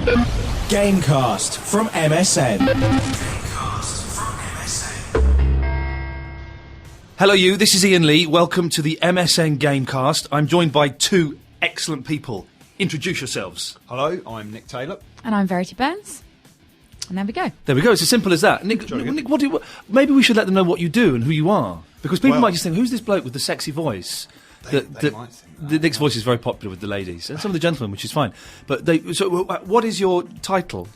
Gamecast from MSN. Hello you, this is Ian Lee. Welcome to the MSN Gamecast. I'm joined by two excellent people. Introduce yourselves. Hello, I'm Nick Taylor. And I'm Verity Burns. And there we go. There we go, it's as simple as that. Nick, what do you, maybe we should let them know what you do and who you are. Because people might just think, who's this bloke with the sexy voice? They might think that. Nick's voice is very popular with the ladies and some of the gentlemen, which is fine. But what is your title?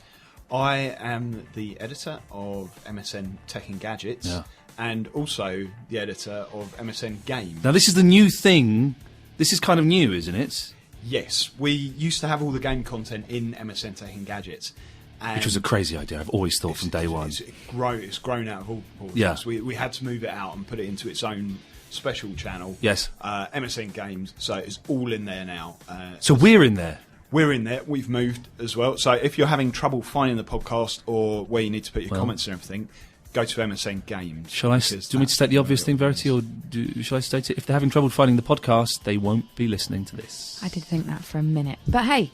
I am the editor of MSN Tech and Gadgets, and also the editor of MSN Games. Now, this is the new thing. This is kind of new, isn't it? Yes, we used to have all the game content in MSN Tech and Gadgets. Which was a crazy idea, I've always thought from day one. It's grown out of all Yeah. we had to move it out and put it into its own special channel. Yes. MSN Games, so it's all in there now. So we're in there. We're in there. We've moved as well. So if you're having trouble finding the podcast or where you need to put your comments and everything, go to MSN Games. Do you want me to state the obvious thing, Verity, or shall I state it? If they're having trouble finding the podcast, they won't be listening to this. I did think that for a minute. But hey.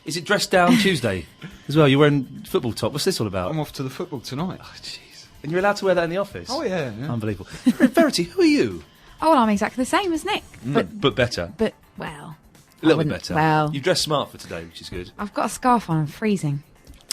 Is it Dress Down Tuesday as well? You're wearing football top. What's this all about? I'm off to the football tonight. Oh, jeez. And you're allowed to wear that in the office? Oh, yeah. Unbelievable. Verity, who are you? Oh, well, I'm exactly the same as Nick. But better. But, well... A little bit better. Well... You dress smart for today, which is good. I've got a scarf on. I'm freezing.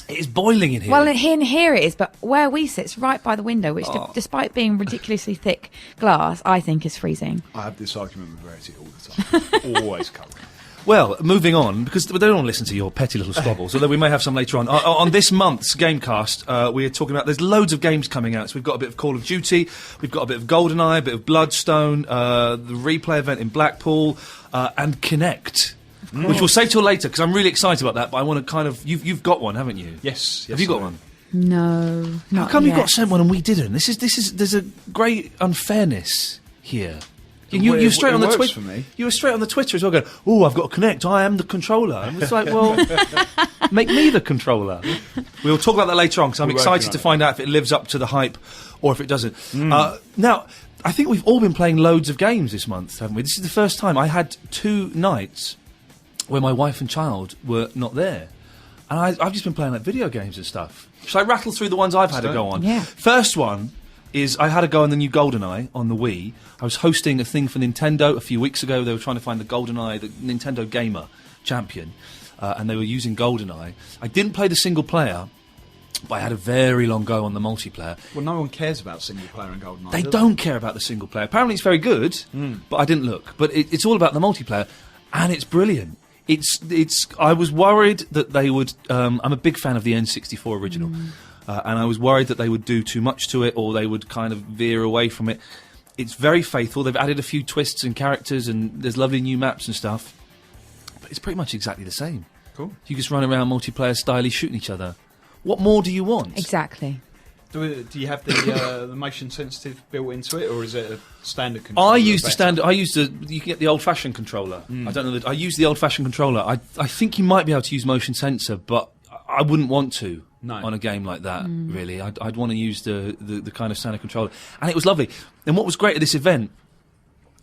It is boiling in here. Well, in here it is, but where we sit, it's right by the window, which, despite being ridiculously thick glass, I think is freezing. I have this argument with Verity all the time. Always covering. Well, moving on, because they don't want to listen to your petty little squabbles, although we may have some later on. On this month's Gamecast, we're talking about, there's loads of games coming out. So we've got a bit of Call of Duty, we've got a bit of GoldenEye, a bit of Bloodstone, the replay event in Blackpool, and Kinect, which we'll save till later, because I'm really excited about that, but I want to kind of... You've got one, haven't you? Yes. Have you got one? No, How come you got sent one and we didn't? There's a great unfairness here. You were straight on the Twitter. You were straight on the Twitter as well, going, "Oh, I've got to connect. I am the controller." And it's like, well, make me the controller. We'll talk about that later on because I'm excited to find out if it lives up to the hype or if it doesn't. Now, I think we've all been playing loads of games this month, haven't we? This is the first time. I had 2 nights where my wife and child were not there, and I've just been playing like video games and stuff. Shall I rattle through the ones I've had a go on? Yeah. First one is I had a go on the new GoldenEye on the Wii. I was hosting a thing for Nintendo a few weeks ago. They were trying to find the GoldenEye, the Nintendo Gamer Champion, and they were using GoldenEye. I didn't play the single player, but I had a very long go on the multiplayer. Well, no one cares about single player in GoldenEye. They don't care about the single player. Apparently it's very good, but I didn't look. But it's all about the multiplayer, and it's brilliant. I was worried that they would... I'm a big fan of the N64 original. And I was worried that they would do too much to it or they would kind of veer away from it. It's very faithful. They've added a few twists and characters and there's lovely new maps and stuff. But it's pretty much exactly the same. Cool. You just run around multiplayer style shooting each other. What more do you want? Exactly. Do you have the motion sensitive built into it, or is it a standard controller? I used you can get the old-fashioned controller. I don't know. I use the old-fashioned controller. I think you might be able to use motion sensor, but I wouldn't want to. No. On a game like that, really. I'd want to use the kind of standard controller. And it was lovely. And what was great at this event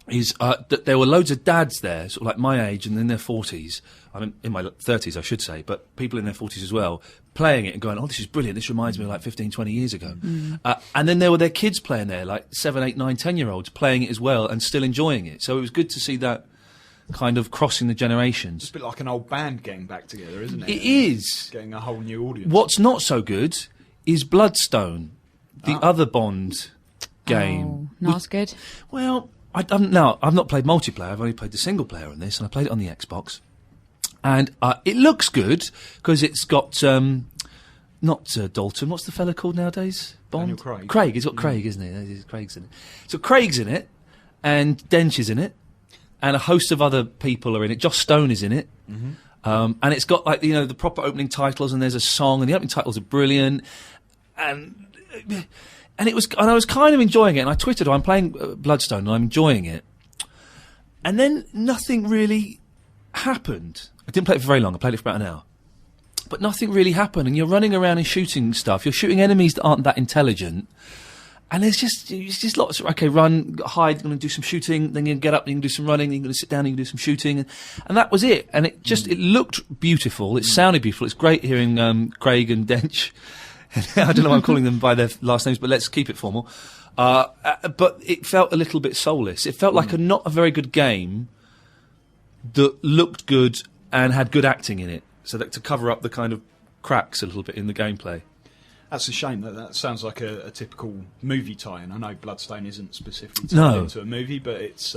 is that there were loads of dads there, sort of like my age and in their 40s. I'm in my 30s, I should say, but people in their 40s as well, playing it and going, oh, this is brilliant. This reminds me of like 15, 20 years ago. And then there were their kids playing there, like 7, 8, 9, 10-year-olds playing it as well and still enjoying it. So it was good to see that kind of crossing the generations. It's a bit like an old band getting back together, isn't it? It is. Getting a whole new audience. What's not so good is Bloodstone, the other Bond game. Oh, not as good. Well, I've not played multiplayer. I've only played the single player on this, and I played it on the Xbox. And it looks good because it's got not Dalton. What's the fella called nowadays? Bond. Daniel Craig. Craig. He's got Craig, isn't he? Craig's in it. So Craig's in it, and Dench is in it. And a host of other people are in it. Joss Stone is in it. And it's got, like, you know, the proper opening titles, and there's a song, and the opening titles are brilliant. And I was kind of enjoying it. And I tweeted, I'm playing Bloodstone, and I'm enjoying it. And then nothing really happened. I didn't play it for very long. I played it for about an hour. But nothing really happened. And you're running around and shooting stuff. You're shooting enemies that aren't that intelligent. And it's just lots of, okay, run, hide, you're going to do some shooting, then you can get up, you can do some running, then you're going to sit down, you can do some shooting. And that was it. And it just, it looked beautiful, it sounded beautiful. It's great hearing Craig and Dench. I don't know why I'm calling them by their last names, but let's keep it formal. But it felt a little bit soulless. It felt like not a very good game that looked good and had good acting in it. So that to cover up the kind of cracks a little bit in the gameplay. That's a shame. That sounds like a typical movie tie-in. I know Bloodstone isn't specifically tied into a movie, but it's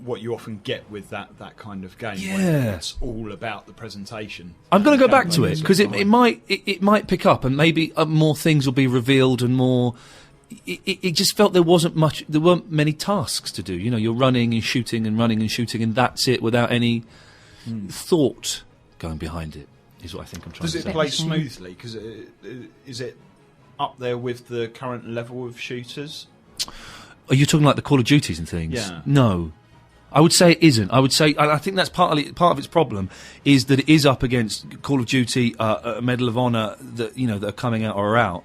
what you often get with that kind of game. Yeah, where it's all about the presentation. I'm going to go back to it because it might pick up, and maybe more things will be revealed and more. It just felt there weren't many tasks to do. You know, you're running and shooting and running and shooting, and that's it without any thought going behind it. Is what I think I'm trying to say. Does it play smoothly? Because is it up there with the current level of shooters? Are you talking like the Call of Duties and things? Yeah. No. I would say it isn't. I would say, I think that's part of its problem is that it is up against Call of Duty, Medal of Honor that are coming out or are out,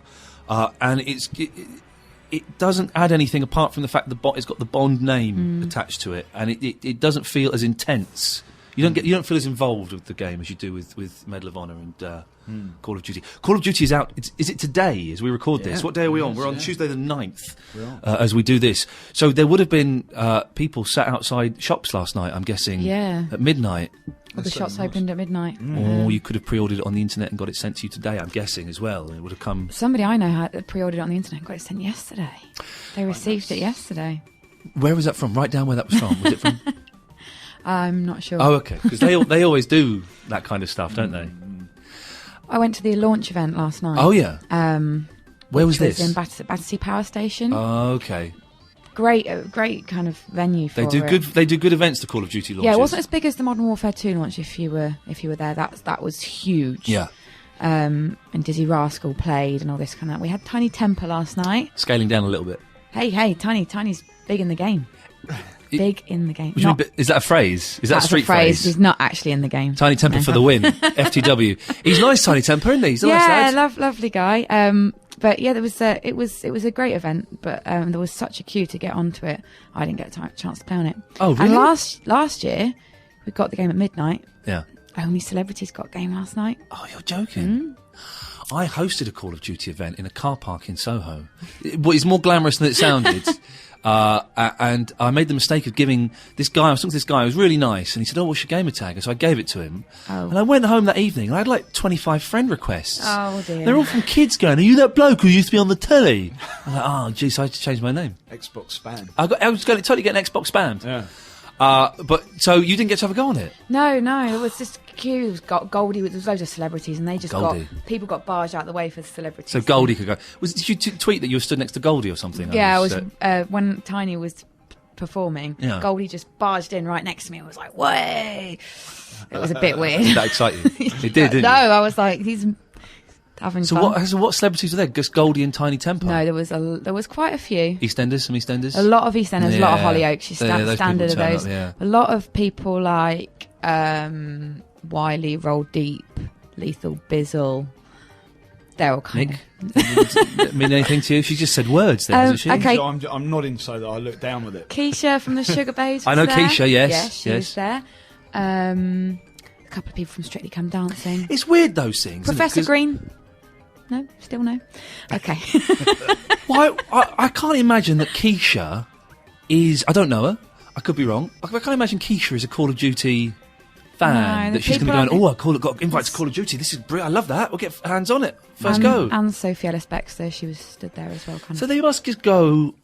and it doesn't add anything apart from the fact that it's got the Bond name attached to it, and it doesn't feel as intense. You don't feel as involved with the game as you do with Medal of Honor and Call of Duty. Call of Duty is out. Is it today as we record this? What day are we on? We're on Tuesday the 9th as we do this. So there would have been people sat outside shops last night, I'm guessing, at midnight. Well, the shops opened at midnight. Or you could have pre-ordered it on the internet and got it sent to you today, I'm guessing, as well. And it would have come... Somebody I know had pre-ordered it on the internet and got it sent yesterday. They received it yesterday. Where was that from? Write down where that was from. Was it from... I'm not sure. Oh, okay. Because they always do that kind of stuff, don't they? I went to the launch event last night. Oh, yeah. Where was this? this? In Battersea Power Station. Oh, okay. Great kind of venue for it. They do good events, the Call of Duty launches. Yeah, it wasn't as big as the Modern Warfare 2 launch. If you were there, that was huge. Yeah. And Dizzy Rascal played and all this kind of. We had Tiny Temper last night. Scaling down a little bit. Hey, Tiny's big in the game. Big in the game. Is that a phrase? Is that a street phrase? He's not actually in the game. Tiny Temper for the win. FTW. He's nice, Tiny Temper, isn't he? He's a nice lad. Lovely guy. But yeah, it was a great event. But there was such a queue to get onto it. I didn't get a chance to play on it. Oh, really? And last year, we got the game at midnight. Yeah. Only celebrities got game last night. Oh, you're joking. I hosted a Call of Duty event in a car park in Soho. It's more glamorous than it sounded. And I made the mistake of giving this guy, I was talking to this guy who was really nice, and he said, "Oh, what's your gamer tag?" And so I gave it to him. Oh. And I went home that evening, and I had like 25 friend requests. Oh, dear. They're all from kids going, "Are you that bloke who used to be on the telly?" I'm like, "Oh, geez, I had to change my name." Xbox spam. I was going to totally get an Xbox spammed. Yeah. But so you didn't get to have a go on it? No, it was just queue. It was Goldie. There was loads of celebrities, and they just people got barged out the way for the celebrities. So Goldie could go. Did you tweet that you were stood next to Goldie or something? Yeah, I was when Tiny was performing. Yeah. Goldie just barged in right next to me. I was like, "Way!" It was a bit weird. Did that excite you? It did, didn't it? No, I was like, he's having fun. So what celebrities were there? Just Goldie and Tiny Temper? No, there was quite a few. Some EastEnders? A lot of EastEnders, a lot of Hollyoaks. She's standard of those. Up, a lot of people like Wiley, Roll Deep, Lethal Bizzle. They're all kind of... mean anything to you? She just said words there, hasn't she? Okay. So I'm nodding so that I look down with it. Keisha from the Sugar Babes. I know there. Keisha, yes. Yeah, she was there. A couple of people from Strictly Come Dancing. It's weird, those things. Professor Green. No? Still no? Okay. Well, I can't imagine that Keisha is... I don't know her. I could be wrong. I can't imagine Keisha is a Call of Duty fan. That she's going to be going, I got invited to Call of Duty. This is brilliant. I love that. We'll get hands on it. First go. And Sophie Ellis-Bextor, she was stood there as well. So they must just go...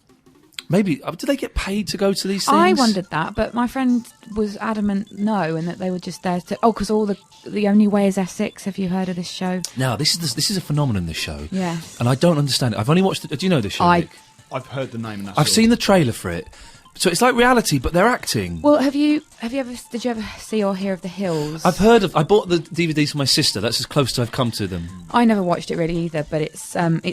Maybe, do they get paid to go to these things? I wondered that, but my friend was adamant no, and that they were just there to... Oh, because all the Only Way is Essex. Have you heard of this show? No, this is a phenomenon, this show. Yes. And I don't understand it. I've only watched it. Do you know this show, Nick? I've heard the name. And I've seen the trailer for it. So it's like reality, but they're acting. Well, did you ever see or hear of The Hills? I bought the DVDs for my sister. That's as close as I've come to them. I never watched it really either, but it's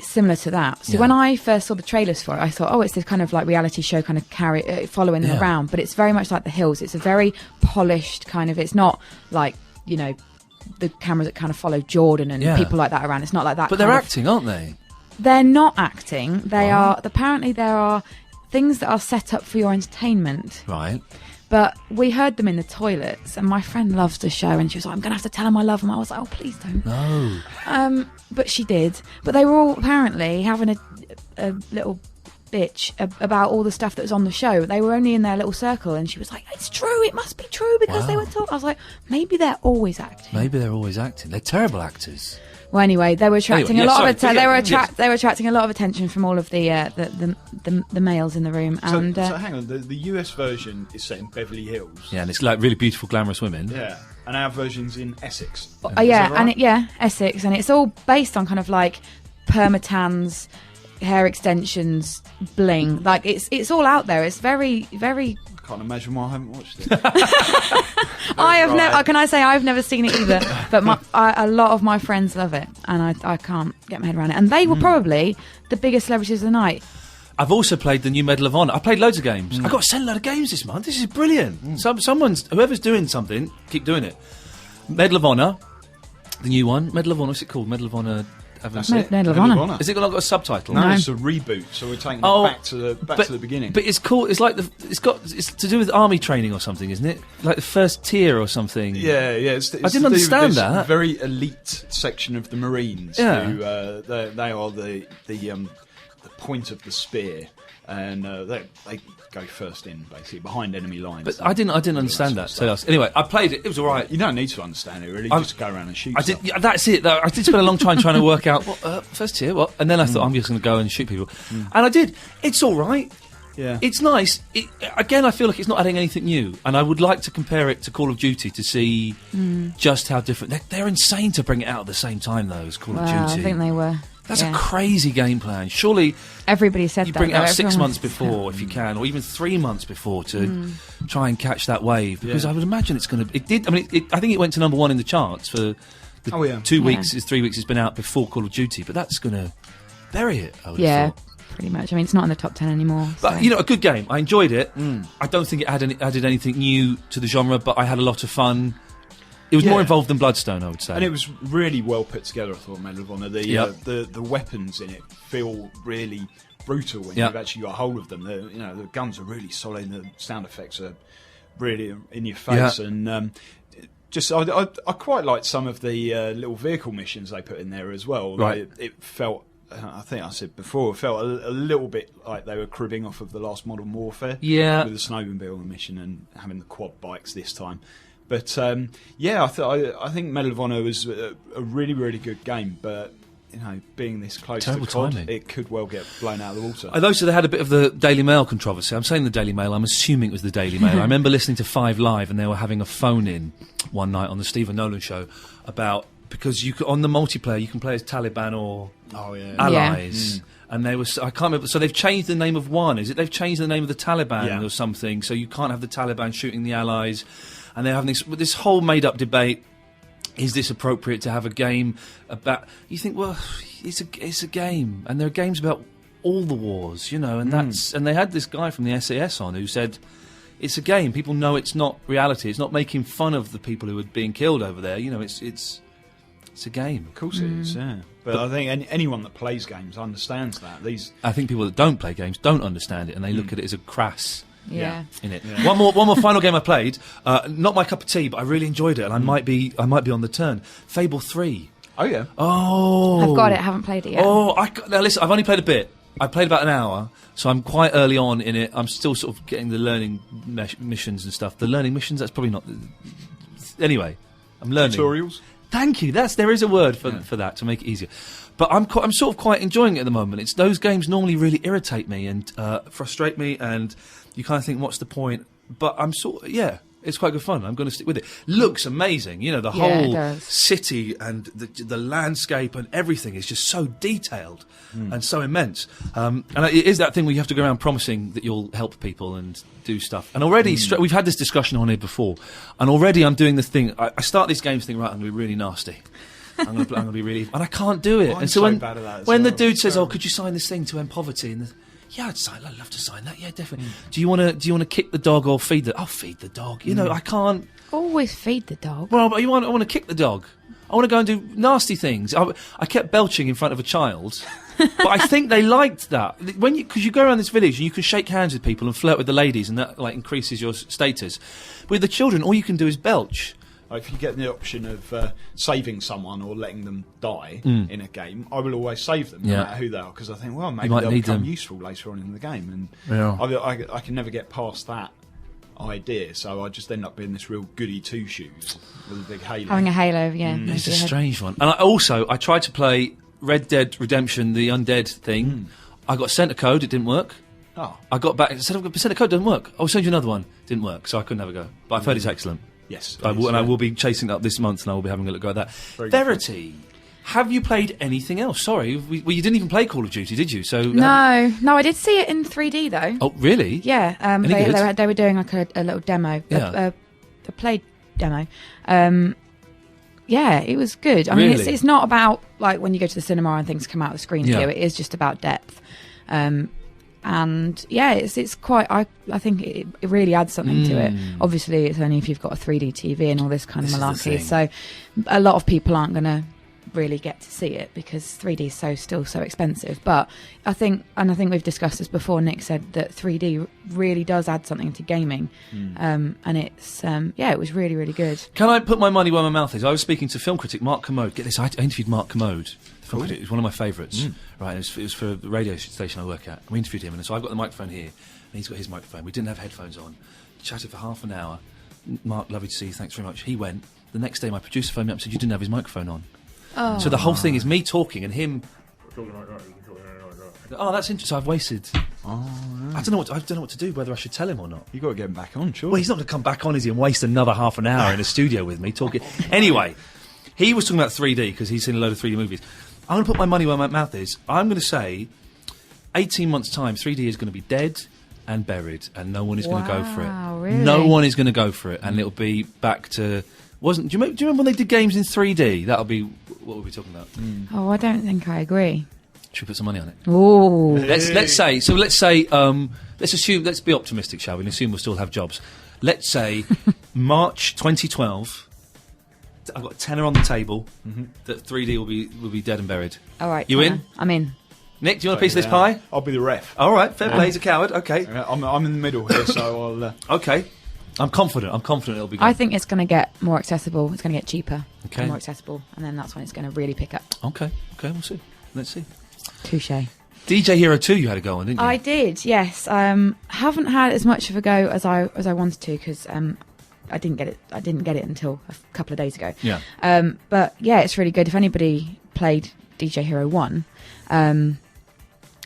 similar to that. So when I first saw the trailers for it, I thought, it's this kind of like reality show kind of following them around, but it's very much like The Hills. It's a very polished kind of, it's not like, the cameras that kind of follow Jordan and people like that around. It's not like that. But they're acting, aren't they? They're not acting. They are. Apparently, there are things that are set up for your entertainment. Right. But we heard them in the toilets, and my friend loves the show, and she was like, I'm going to have to tell him I love him. I was like, oh, please don't. No. But she did. But they were all apparently having a little bitch about all the stuff that was on the show. They were only in their little circle, and she was like, it's true, it must be true, because they were talking. I was like, maybe they're always acting. Maybe they're always acting. They're terrible actors. Well, anyway, they were attracting a lot of they were attracting a lot of attention from all of the males in the room. And so hang on, the US version is set in Beverly Hills. Yeah, and it's like really beautiful, glamorous women. Yeah, and our version's in Essex. Essex, and it's all based on kind of like permatans, hair extensions, bling. Like it's all out there. It's very, very. I can't imagine why I haven't watched it. I have never. Can I say I've never seen it either? But a lot of my friends love it, and I can't get my head around it. And they were probably the biggest celebrities of the night. I've also played the new Medal of Honor. I played loads of games. I got sent a load of games this month. This is brilliant. Whoever's doing something, keep doing it. Medal of Honor, the new one. Medal of Honor. What's it called? Medal of Honor. Medal of Honor. Is it got a subtitle? No, it's a reboot. So we're taking it back to the beginning. But it's cool. It's like it's to do with army training or something, isn't it? Like the first tier or something. Yeah. It's I didn't understand that. Very elite section of the Marines. Yeah. Who they are the point of the spear, and they go first in, basically behind enemy lines. But I didn't understand that. So anyway, I played it. It was all right. You don't need to understand it really. Just go around and shoot. Yeah, that's it. I did spend a long time trying to work out what first tier, what, and then I thought I'm just going to go and shoot people, and I did. It's all right. Yeah, it's nice. Again, I feel like it's not adding anything new, and I would like to compare it to Call of Duty to see just how different. They're insane to bring it out at the same time, though, as Call of Duty. I think they were. That's a crazy game plan. Surely everybody said you that. bring it out 6 months before, if you can, or even 3 months before to try and catch that wave. Because I would imagine it's going to. It did. I mean, I think it went to number one in the charts for the 2 weeks. 3 weeks it's been out before Call of Duty, but that's going to bury it. I would have thought. Pretty much. I mean, it's not in the top 10 anymore. But a good game. I enjoyed it. I don't think it added anything new to the genre, but I had a lot of fun. It was more involved than Bloodstone, I would say. And it was really well put together, I thought, Medal of Honor. The weapons in it feel really brutal when you've actually got hold of them. The guns are really solid, the sound effects are really in your face. Yeah. And I quite liked some of the little vehicle missions they put in there as well. Right. It felt, I think I said before, it felt a little bit like they were cribbing off of the last Modern Warfare. Yeah. With the snowmobile mission and having the quad bikes this time. But I think Medal of Honor was a really, really good game. But being this close to COD, it could well get blown out of the water. Although they had a bit of the Daily Mail controversy. I'm saying the Daily Mail. I'm assuming it was the Daily Mail. I remember listening to 5 Live, and they were having a phone-in one night on the Stephen Nolan show about because on the multiplayer you can play as Taliban or allies. And they were, I can't remember. So they've changed the name of one. Is it they've changed the name of the Taliban or something? So you can't have the Taliban shooting the allies. And they're having this whole made-up debate. Is this appropriate to have a game about? You think, well, it's a game, and there are games about all the wars, and that's. And they had this guy from the SAS on who said, it's a game. People know it's not reality. It's not making fun of the people who are being killed over there. It's a game. Of course it is. Yeah. But I think anyone that plays games understands that. I think people that don't play games don't understand it, and they look at it as a crass. Yeah. In it. Yeah. One more final game I played. Not my cup of tea, but I really enjoyed it, and I might be on the turn. Fable 3. Oh yeah. Oh. I've got it. I haven't played it yet. Now listen. I've only played a bit. I played about an hour, so I'm quite early on in it. I'm still sort of getting the learning missions and stuff. The learning missions. That's probably not. Anyway, I'm learning tutorials. Thank you. There is a word for that to make it easier. But I'm sort of quite enjoying it at the moment. It's those games normally really irritate me and frustrate me, and you kind of think, what's the point? But I'm it's quite good fun. I'm going to stick with it. Looks amazing. The whole city and the landscape and everything is just so detailed and so immense. And it is that thing where you have to go around promising that you'll help people and do stuff. And already, we've had this discussion on here before, and already I'm doing the thing. I start these games thinking, right, I'm going to be really nasty. I'm going to be really... And I can't do it. And so bad at that when the dude says, could you sign this thing to end poverty? And I'd love to sign that. Yeah, definitely. Do you want to kick the dog or feed the... I'll feed the dog. I can't... Always feed the dog. Well, but I want to kick the dog. I want to go and do nasty things. I kept belching in front of a child. But I think they liked that because you go around this village and you can shake hands with people and flirt with the ladies, and that like increases your status. With the children, all you can do is belch. If you get the option of saving someone or letting them die in a game, I will always save them, no matter who they are, because I think, well, maybe they'll become useful later on in the game. And I can never get past that idea, so I just end up being this real goody two-shoes with a big halo. Having a halo, yeah. It's a strange one. And I tried to play Red Dead Redemption, the undead thing. I got sent a code, it didn't work. Oh. I got back, sent a code, didn't work. I'll send you another one, didn't work, so I couldn't have a go. But I've heard it's excellent. Yes. I will be chasing it up this month, and I will be having a look at that. Verity, have you played anything else? Sorry, you didn't even play Call of Duty, did you? So no, I did see it in 3D though. Oh, really? Yeah, they were doing like a little demo, a played demo. Yeah, it was good. I mean, it's not about like when you go to the cinema and things come out of the screen to you. It is just about depth. And yeah, it's quite. I think it really adds something to it. Obviously, it's only if you've got a 3D TV and all this kind of malarkey. So, a lot of people aren't going to really get to see it because 3D is still so expensive. But I think we've discussed this before. Nick said that 3D really does add something to gaming, and it's it was really, really good. Can I put my money where my mouth is? I was speaking to film critic Mark Commode. Get this, I interviewed Mark Commode. It was one of my favourites, right? It was for the radio station I work at. We interviewed him, and so I've got the microphone here, and he's got his microphone. We didn't have headphones on. Chatted for half an hour. Mark, lovely to see you. Thanks very much. He went. The next day, my producer phoned me up and said you didn't have his microphone on. Oh. So the whole thing is me talking and him. Oh, that's interesting. So I've wasted. I don't know what to do. Whether I should tell him or not. You got to get him back on, sure. Well, he's not going to come back on, is he, and waste another half an hour in a studio with me talking. Anyway, he was talking about 3D because he's seen a load of 3D movies. I'm going to put my money where my mouth is. I'm going to say 18 months' time, 3D is going to be dead and buried, and no one is going to go for it. Really? No one is going to go for it, and it'll be back to... Do you remember when they did games in 3D? That'll be... What were we talking about? Oh, I don't think I agree. Should we put some money on it? Oh. Let's assume... Let's be optimistic, shall we? And assume we'll still have jobs. Let's say March 2012... I've got a tenner on the table that 3D will be dead and buried. All right. You in? I'm in. Nick, do you want a piece of this pie? I'll be the ref. All right, fair play. He's a coward. Okay. I'm in the middle here, so I'll... Okay. I'm confident it'll be good. I think it's going to get more accessible. It's going to get cheaper. Okay. And more accessible. And then that's when it's going to really pick up. Okay, we'll see. Let's see. Touché. DJ Hero 2 you had a go on, didn't you? I did, yes. Haven't had as much of a go as I wanted to because... I didn't get it until a couple of days ago. Yeah. But yeah, it's really good. If anybody played DJ Hero 1,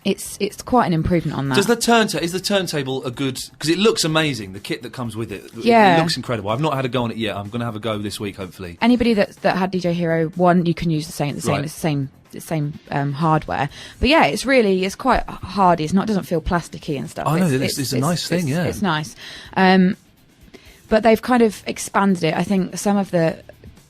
it's quite an improvement on that. Is the turntable a good... Because it looks amazing, the kit that comes with it. Yeah. It looks incredible. I've not had a go on it yet. I'm going to have a go this week, hopefully. Anybody that had DJ Hero 1, you can use the same. Right. It's the same hardware. But yeah, it's quite hardy. It doesn't feel plasticky and stuff. I know, it's a nice thing, yeah. It's nice. But they've kind of expanded it. I think some of the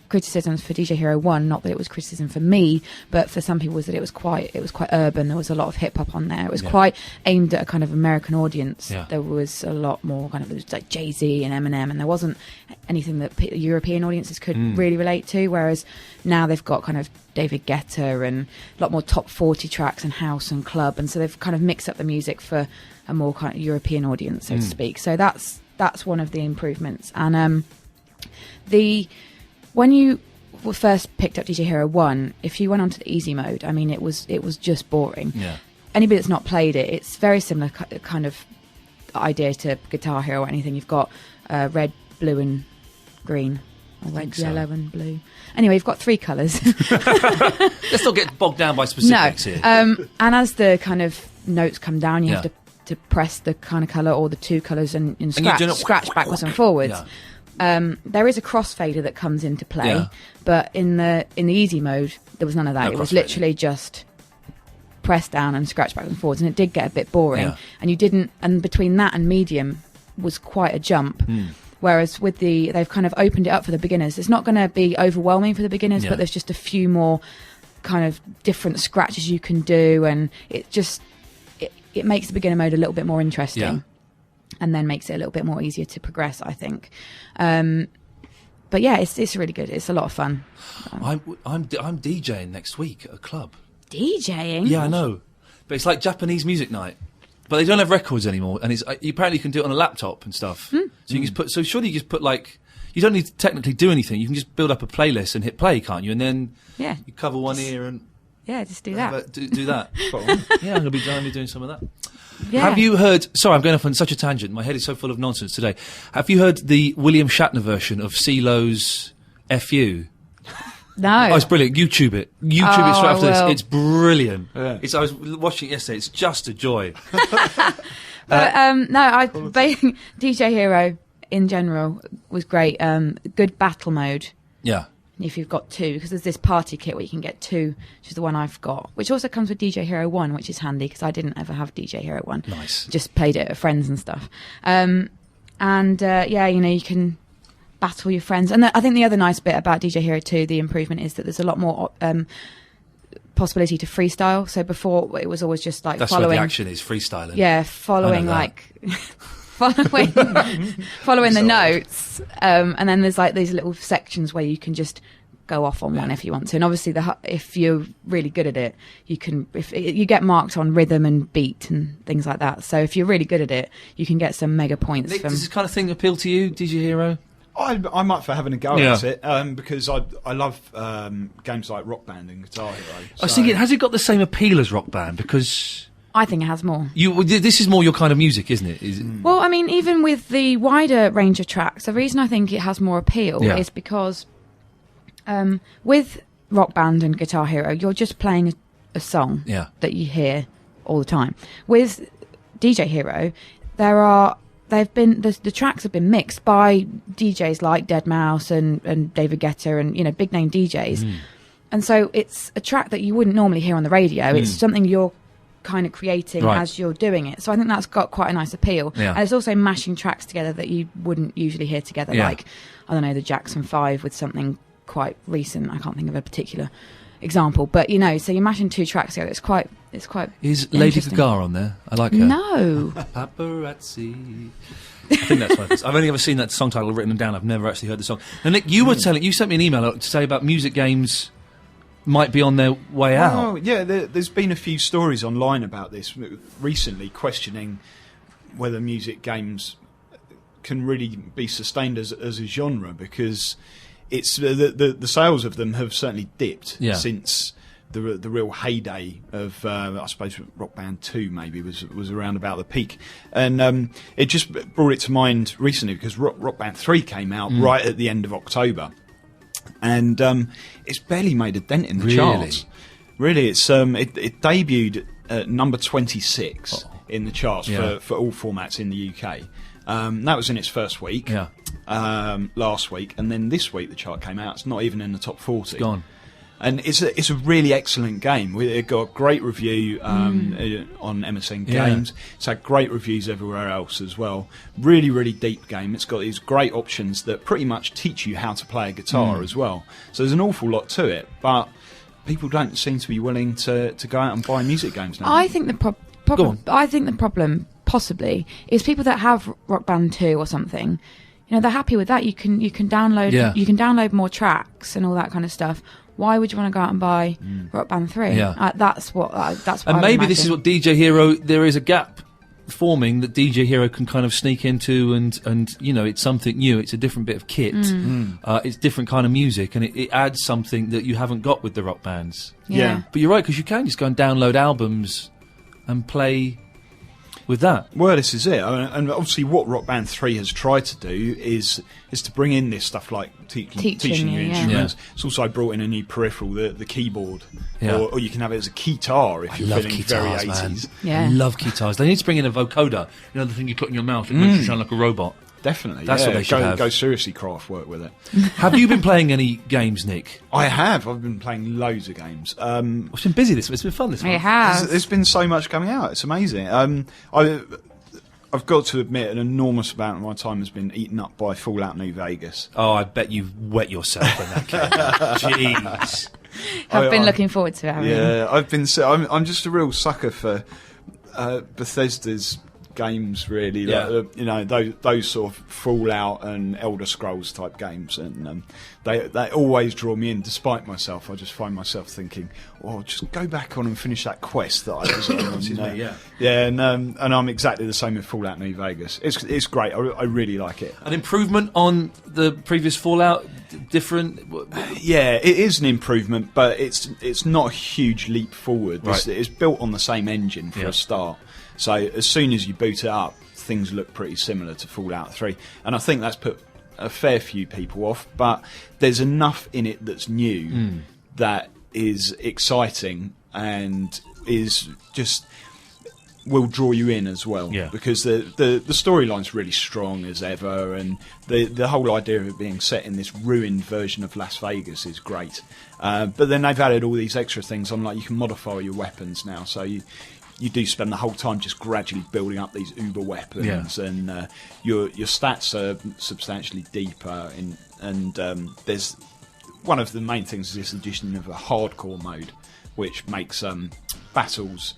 criticisms for DJ Hero 1, not that it was criticism for me, but for some people was that it was quite urban. There was a lot of hip hop on there. It was quite aimed at a kind of American audience. Yeah. There was a lot more kind of, it was like Jay-Z and Eminem, and there wasn't anything that European audiences could really relate to, whereas now they've got kind of David Guetta and a lot more top 40 tracks and house and club, and so they've kind of mixed up the music for a more kind of European audience, so to speak. So that's one of the improvements. And when you first picked up DJ Hero 1, if you went onto the easy mode, I mean, it was just boring. Yeah. Anybody that's not played it, it's very similar kind of idea to Guitar Hero or anything. You've got red, blue and green. Or red, yellow and blue. Anyway, you've got 3 colours. Let's not get bogged down by specifics here. And as the kind of notes come down, you have to press the kind of colour or the 2 colours and scratch backwards and forwards. Yeah. There is a crossfader that comes into play, but in the easy mode there was none of that. It was literally just press down and scratch backwards and forwards, and it did get a bit boring. And between that and medium was quite a jump. Whereas with they've kind of opened it up for the beginners. It's not going to be overwhelming for the beginners, but there's just a few more kind of different scratches you can do, and it makes the beginner mode a little bit more interesting, and then makes it a little bit more easier to progress, I think. But yeah, it's really good. It's a lot of fun. I'm DJing next week at a club. DJing? Yeah, I know. But it's like Japanese music night. But they don't have records anymore, and you apparently can do it on a laptop and stuff. So you can just put. So surely you just put like. You don't need to technically do anything. You can just build up a playlist and hit play, can't you? And then you cover one ear and just do that. Do that. Yeah, I'm going to be doing some of that. Yeah. Have you heard? Sorry, I'm going off on such a tangent. My head is so full of nonsense today. Have you heard the William Shatner version of CeeLo's "FU"? No. Oh, it's brilliant. YouTube it. YouTube it straight after this. will. It's brilliant. Yeah. I was watching it yesterday. It's just a joy. DJ Hero in general was great. Good battle mode. Yeah. If you've got two, because there's this party kit where you can get two, which is the one I've got, which also comes with DJ Hero 1, which is handy because I didn't ever have DJ Hero 1. Nice. Just played it with friends and stuff. You can battle your friends. And I think the other nice bit about DJ Hero 2, the improvement, is that there's a lot more possibility to freestyle. So before, it was always just like That's following. where the action is, freestyling. Yeah, following following the notes, and then there's like these little sections where you can just go off on one if you want to. And obviously, if you're really good at it, you can. If you get marked on rhythm and beat and things like that, so if you're really good at it, you can get some mega points. Nick, does this kind of thing appeal to you, DJ Hero? I'm up for having a go at it because I love games like Rock Band and Guitar Hero. I was thinking, has it got the same appeal as Rock Band? Because I think it has more. This is more your kind of music, isn't it? Well, I mean, even with the wider range of tracks, the reason I think it has more appeal is because with Rock Band and Guitar Hero, you're just playing a song that you hear all the time. With DJ Hero, the tracks have been mixed by DJs like Deadmau5 and David Guetta and big name DJs, and so it's a track that you wouldn't normally hear on the radio. It's something you're kind of creating as you're doing it. So I think that's got quite a nice appeal. Yeah. And it's also mashing tracks together that you wouldn't usually hear together, like, I don't know, the Jackson 5 with something quite recent. I can't think of a particular example, but so you're mashing two tracks together. It's quite Is Lady Gaga on there? I like her. No. Paparazzi. I think that's what it is. I've only ever seen that song title written down. I've never actually heard the song. Now, Nick, you sent me an email to say about music games might be on their way out. Oh, yeah, there's been a few stories online about this recently, questioning whether music games can really be sustained as a genre, because it's the sales of them have certainly dipped since the real heyday of I suppose Rock Band 2 maybe was around about the peak, and it just brought it to mind recently because Rock Band 3 came out right at the end of October. And it's barely made a dent in the charts. Really, it's it debuted at number 26 in the charts for all formats in the UK. That was in its first week. Last week, and then this week the chart came out. It's not even in the top 40. It's gone. And it's a really excellent game. It got a great review on MSN Games. It's had great reviews everywhere else as well. Really, really deep game. It's got these great options that pretty much teach you how to play a guitar as well. So there's an awful lot to it, but people don't seem to be willing to go out and buy music games now. I think the problem possibly is people that have Rock Band 2 or something. They're happy with that. You can download you can download more tracks and all that kind of stuff. Why would you want to go out and buy Rock Band 3? That's what. And maybe this is what DJ Hero. There is a gap forming that DJ Hero can kind of sneak into, and it's something new. It's a different bit of kit. It's different kind of music, and it adds something that you haven't got with the rock bands. Yeah. But you're right, because you can just go and download albums and play with that. Well, this is it. And obviously what Rock Band 3 has tried to do is to bring in this stuff like teaching you instruments. It's also brought in a new peripheral, the keyboard. Or you can have it as a keytar if you're feeling guitars, very 80s. Yeah. I love guitars. They need to bring in a vocoder. The thing you put in your mouth, it makes you sound like a robot. Definitely. That's what they should have. Go seriously craft work with it. Have you been playing any games, Nick? I have. I've been playing loads of games. It's been busy this month. It's been fun this month. It has. There's been so much coming out. It's amazing. I've got to admit, an enormous amount of my time has been eaten up by Fallout New Vegas. Oh, I bet you've wet yourself in that game. Jeez. I've been looking forward to it. Yeah, I've been. I'm just a real sucker for Bethesda's games, really. You know, those sort of Fallout and Elder Scrolls type games, and they always draw me in. Despite myself, I just find myself thinking, "Oh, just go back on and finish that quest that I was on." And I'm exactly the same with Fallout New Vegas. It's great. I really like it. An improvement on the previous Fallout, different. Yeah, it is an improvement, but it's not a huge leap forward. Right. It's built on the same engine for a start. So as soon as you boot it up, things look pretty similar to Fallout 3. And I think that's put a fair few people off, but there's enough in it that's new that is exciting and is just will draw you in as well. Yeah. Because the storyline's really strong as ever, and the whole idea of it being set in this ruined version of Las Vegas is great. But then they've added all these extra things on, like you can modify your weapons now, so you do spend the whole time just gradually building up these uber weapons, and your stats are substantially deeper. And there's one of the main things is this addition of a hardcore mode, which makes battles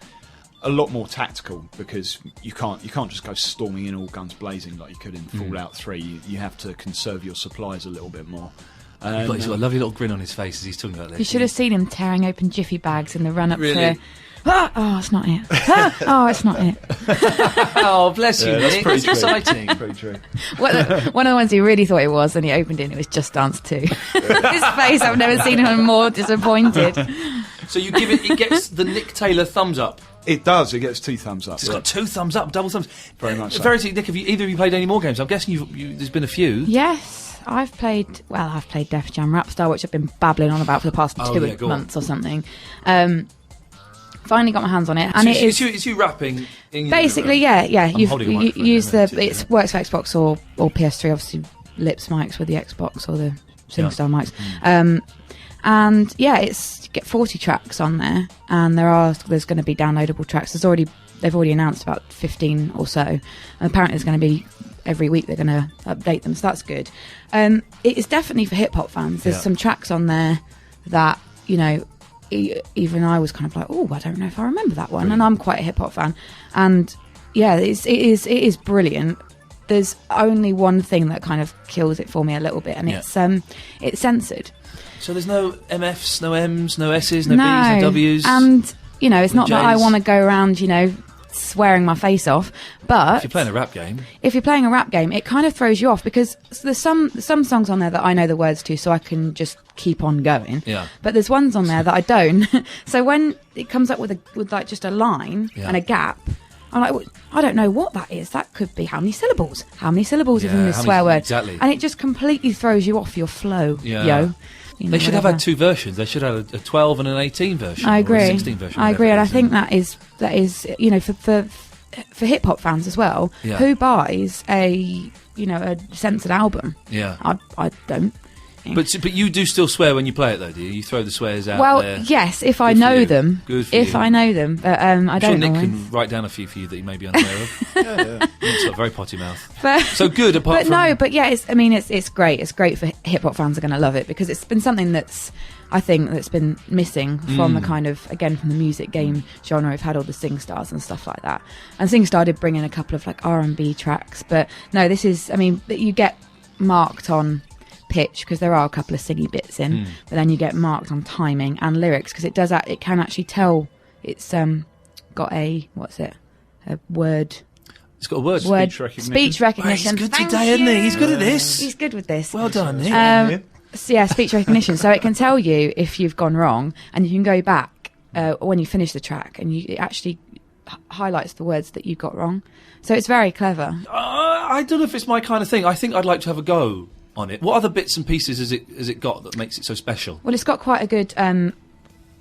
a lot more tactical, because you can't just go storming in all guns blazing like you could in Fallout 3. You have to conserve your supplies a little bit more. He's got a lovely little grin on his face as he's talking about this. You should have seen him tearing open Jiffy bags in the run up Really? to. Oh, it's not it. Oh, it's not it. Oh, bless you, Nick. That's true. exciting. Pretty true. One of the ones he really thought it was, and he opened it and it was Just Dance 2. His face, I've never seen him more disappointed. So you give it gets the Nick Taylor thumbs up. It does. It gets 2 thumbs up. It's got 2 thumbs up, double thumbs. Very much so. Verity, Nick, have either of you played any more games? I'm guessing there's been a few. Yes, I've played Def Jam Rapstar, which I've been babbling on about for the past 2 months or something. Finally got my hands on it, and it's you rapping. Basically, yeah. You use it works for Xbox or PS3. Obviously, Lips mics with the Xbox or the SingStar mics. And yeah, you get 40 tracks on there, and there's going to be downloadable tracks. They've already announced about 15 or so, and apparently there's going to be every week they're going to update them, so that's good. It is definitely for hip hop fans. There's some tracks on there that, you know, even I was kind of like, oh, I don't know if I remember that one. Brilliant. And I'm quite a hip hop fan, and yeah, it is brilliant. There's only one thing that kind of kills it for me a little bit, and it's censored. So there's no MFs, no M's, no S's, no B's, no W's. And, you know, it's not J's. that I want to go around, you know, swearing my face off, but if you're playing a rap game, it kind of throws you off, because there's some songs on there that I know the words to, so I can just keep on going. Yeah. But there's ones on there that I don't. So when it comes up with like just a line and a gap, I'm like, well, I don't know what that is. That could be how many syllables? How many syllables is in this swear word? Exactly. And it just completely throws you off your flow, yo. You know, they should have had 2 versions. They should have a 12 and an 18 version. I agree. Or a 16 version. I agree, and I think that is you know, for hip hop fans as well. Who buys a censored album? Yeah, I don't. But you do still swear when you play it, though, do you? You throw the swears out. Well, there. yes, if I know them. Good for if you. I know them, but I don't. Sure, Nick always. can write down a few for you that you may be unaware of. Yeah. Nick's got a very potty mouth. But, so good. Apart from it's great. It's great for hip hop fans are going to love it, because it's been something that's been missing from the kind of, again, from the music game genre. We've had all the SingStars and stuff like that, and SingStar did bring in a couple of like R&B tracks, but no, this is. I mean, you get marked on pitch because there are a couple of singy bits in, but then you get marked on timing and lyrics, because it can actually tell it's got a word. It's got a word. Speech recognition. Oh, he's good today, isn't he? He's good at this. He's good with this. Well done, Nick. So yeah, speech recognition. So it can tell you if you've gone wrong, and you can go back when you finish the track, and it actually highlights the words that you got wrong. So it's very clever. I don't know if it's my kind of thing. I think I'd like to have a go on it. What other bits and pieces has it got that makes it so special? Well, it's got quite a good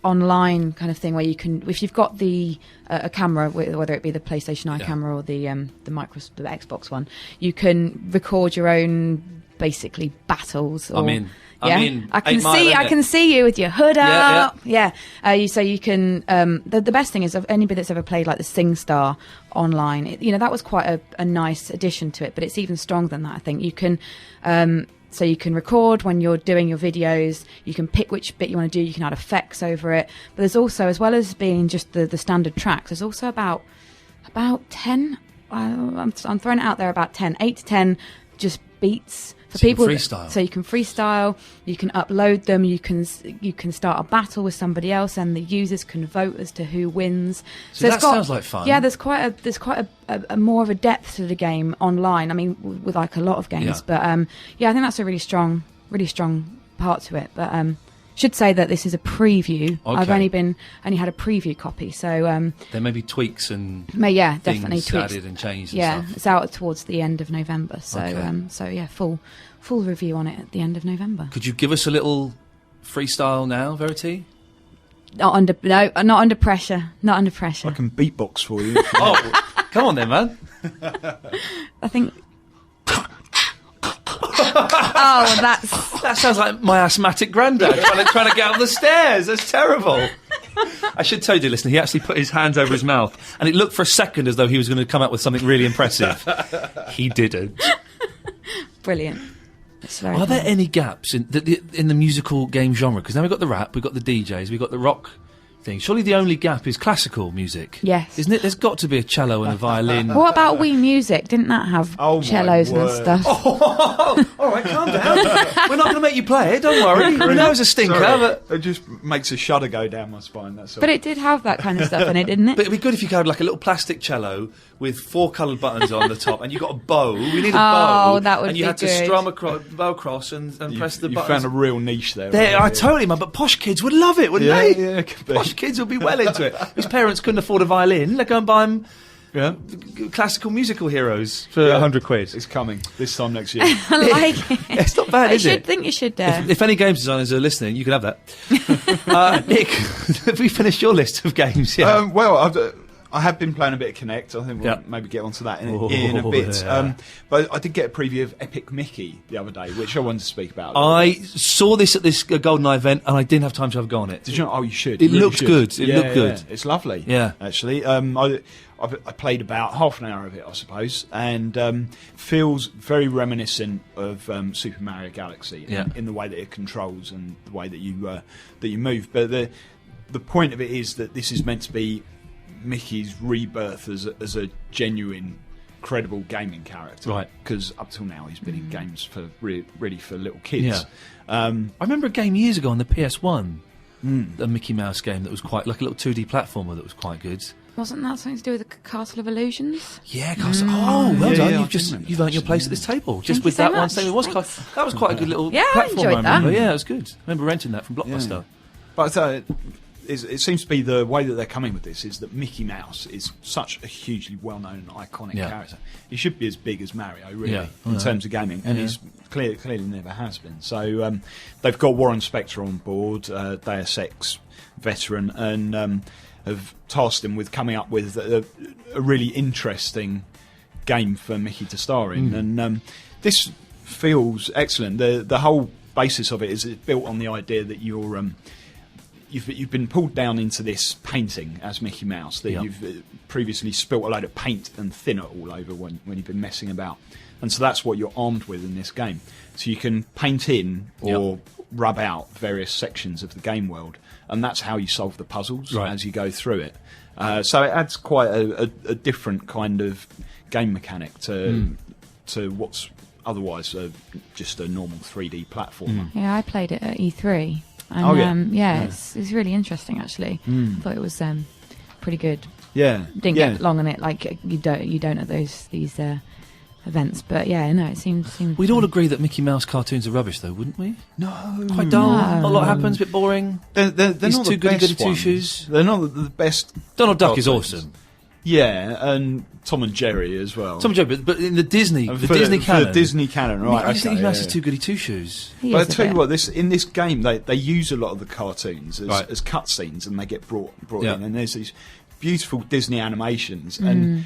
online kind of thing where you can, if you've got the a camera, whether it be the PlayStation Eye camera or the Xbox one, you can record your own basically battles. Or, I can see you with your hood up. So you can. The best thing is, of anybody that's ever played like the SingStar online, that was quite a nice addition to it. But it's even stronger than that. I think you can. So you can record when you're doing your videos. You can pick which bit you want to do. You can add effects over it. But there's also, as well as being just the standard tracks, there's also about 10 I'm throwing it out there about 8 to 10 just beats for so people. Freestyle. So you can freestyle, you can upload them, you can start a battle with somebody else, and the users can vote as to who wins. So that sounds like fun. Yeah, there's quite a more of a depth to the game online. I mean, with like a lot of games, but I think that's a really strong part to it. But should say that this is a preview. Okay. I've only had a preview copy, so there may be tweaks and definitely things tweaks added and changed. Yeah, and stuff. it's out towards the end of November. So Okay. Full review on it at the end of November. Could you give us a little freestyle now, Verity? Not under pressure. Not under pressure. I can beatbox for you. Oh, come on then, man. I think. Oh, that sounds like my asthmatic granddad trying to get up the stairs. That's terrible. I should tell you, dear listener, he actually put his hands over his mouth, and it looked for a second as though he was going to come up with something really impressive. He didn't. Brilliant. Are there any gaps in the musical game genre? Because now we've got the rap, we've got the DJs, we've got the rock thing. Surely the only gap is classical music. Yes. Isn't it? There's got to be a cello and a violin. What about Wii Music? Didn't that have cellos and stuff? Oh, all right, calm down. We're not going to make you play it, don't worry. We know it's a stinker, but it just makes a shudder go down my spine, that's all. But it did have that kind of stuff in it, didn't it? But it'd be good if you had like a little plastic cello with 4 coloured buttons on the top, and you got a bow. We need a bow. Oh, that would and you be had to good. strum bow across and press the you buttons. found a real niche there. I totally, man. But posh kids would love it, wouldn't they? Yeah, it could be. Posh kids would be well into it. Whose parents couldn't afford a violin, they go and buy them classical musical heroes for £100. It's coming this time next year. I like it. It's not bad, is it? I think you should. If any games designers are listening, you can have that. Nick, have we finished your list of games? Yeah. I have been playing a bit of Connect. I think we'll maybe get onto that in a bit. Yeah. But I did get a preview of Epic Mickey the other day, which I wanted to speak about. I saw this at this GoldenEye event, and I didn't have time to have a go on it. Did you know? Oh, you should. It looked good. It looked good. Yeah. It's lovely. Yeah. Actually, I played about half an hour of it, I suppose, and feels very reminiscent of Super Mario Galaxy in the way that it controls and the way that you move. But the point of it is that this is meant to be Mickey's rebirth as a genuine, credible gaming character, right? Because up till now he's been in games for really for little kids. I remember a game years ago on the PS1, a Mickey Mouse game that was quite like a little 2D platformer that was quite good. Wasn't that something to do with the Castle of Illusions? Yeah, Castle. Oh, well done! Yeah, You've earned your place at this table just Thank with you so that one much. thing. That was quite a good little Yeah, I platform. enjoyed that. Remember. Yeah, it was good. I remember renting that from Blockbuster. But it seems to be the way that they're coming with this is that Mickey Mouse is such a hugely well-known and iconic character. He should be as big as Mario, really, in terms of gaming, and he's clearly never has been. So they've got Warren Spector on board, Deus Ex veteran, and have tasked him with coming up with a really interesting game for Mickey to star in. And this feels excellent. The whole basis of it is built on the idea that you've been pulled down into this painting as Mickey Mouse that you've previously spilt a load of paint and thinner all over when you've been messing about, and so that's what you're armed with in this game. So you can paint in or rub out various sections of the game world, and that's how you solve the puzzles as you go through it. So it adds quite a different kind of game mechanic to what's otherwise just a normal 3D platformer. Yeah, I played it at E3. And, it's really interesting actually. I thought it was pretty good. Didn't get long on it like you don't at these events, but it seems. We'd all agree that Mickey Mouse cartoons are rubbish, though, wouldn't we? No, quite dull. Not a lot happens, a bit boring. They're He's not too the goody best two ones. shoes. They're not the best. Donald Duck is cartoons. awesome. Yeah, and Tom and Jerry as well. Tom and Jerry, but in the Disney, And the for Disney canon, the Disney canon, right? I just think okay, Mouse is too goody two shoes. He But I is a tell you bit. what, in this game, they use a lot of the cartoons as cutscenes, and they get brought in, and there's these beautiful Disney animations, and